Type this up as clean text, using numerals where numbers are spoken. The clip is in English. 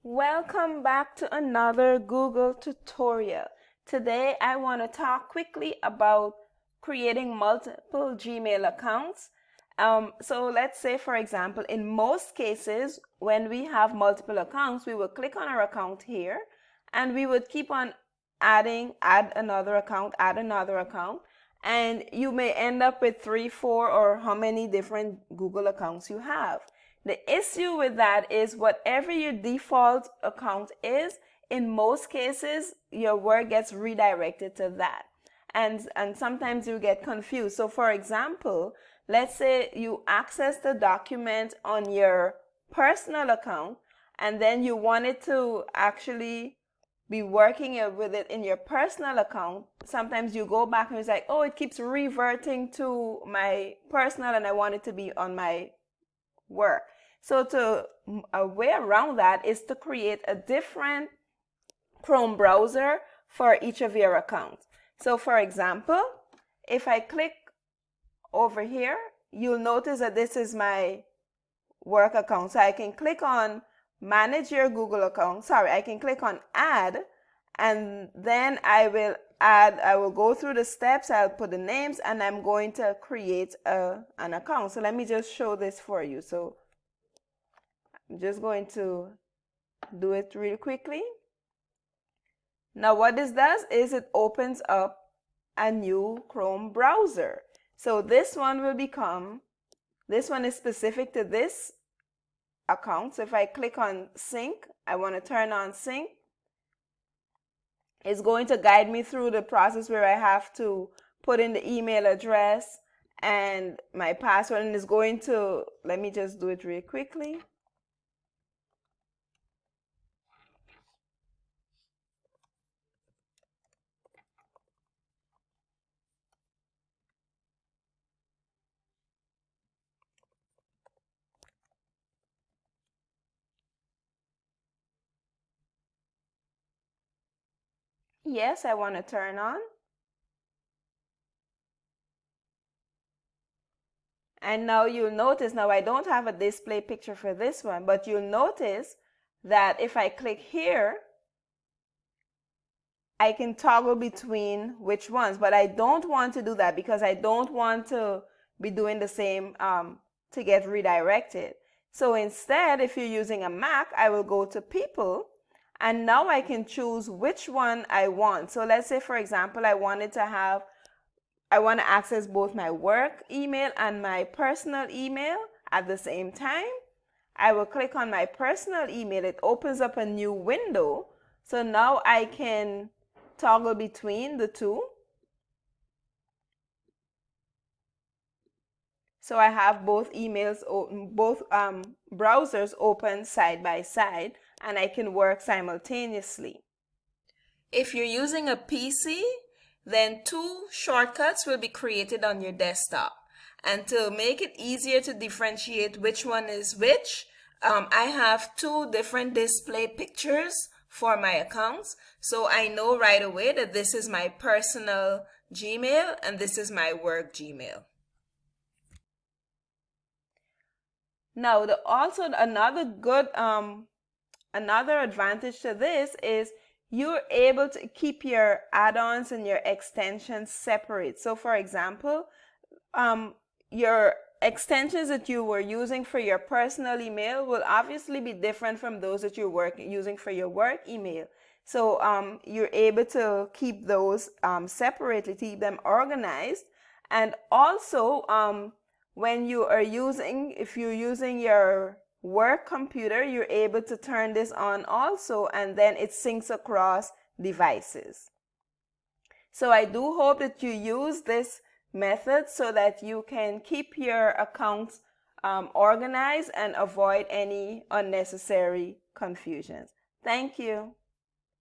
Welcome back to another Google tutorial. Today I want to talk quickly about creating multiple Gmail accounts. So let's say, for example, in most cases, when we have multiple accounts, we will click on our account here and we would keep on add another account, and you may end up with 3, 4, or how many different Google accounts you have. The issue with that is whatever your default account is, in most cases, your work gets redirected to that. And sometimes you get confused. So for example, let's say you access the document on your personal account and then you wanted to actually be working with it in your personal account. Sometimes you go back and it's like, oh, it keeps reverting to my personal and I want it to be on my work. So a way around that is to create a different Chrome browser for each of your accounts. So for example, if I click over here, you'll notice that this is my work account. So I can click on manage your Google account. I can click on add, and then I will go through the steps, I'll put the names, and I'm going to create an account. So let me just show this for you. So I'm just going to do it real quickly. Now what this does is it opens up a new Chrome browser. So this one is specific to this account. So if I click on sync, I want to turn on sync. It's going to guide me through the process where I have to put in the email address and my password, and it's going to, let me just do it real quickly. Yes, I want to turn on. And now you'll notice, now I don't have a display picture for this one, but you'll notice that if I click here, I can toggle between which ones, but I don't want to do that because I don't want to be doing the same to get redirected. So instead, if you're using a Mac, I will go to People, and now I can choose which one I want. So let's say, for example, I want to access both my work email and my personal email at the same time. I will click on my personal email. It opens up a new window. So now I can toggle between the two. So I have both browsers open side by side, and I can work simultaneously. If you're using a PC, then 2 shortcuts will be created on your desktop. And to make it easier to differentiate which one is which, I have 2 different display pictures for my accounts. So I know right away that this is my personal Gmail and this is my work Gmail. Now, another advantage to this is you're able to keep your add-ons and your extensions separate. So for example, your extensions that you were using for your personal email will obviously be different from those that you're using for your work email. So you're able to keep those separately, keep them organized. And also, if you're using your work computer, you're able to turn this on also, and then it syncs across devices. So I do hope that you use this method so that you can keep your accounts organized and avoid any unnecessary confusions. Thank you.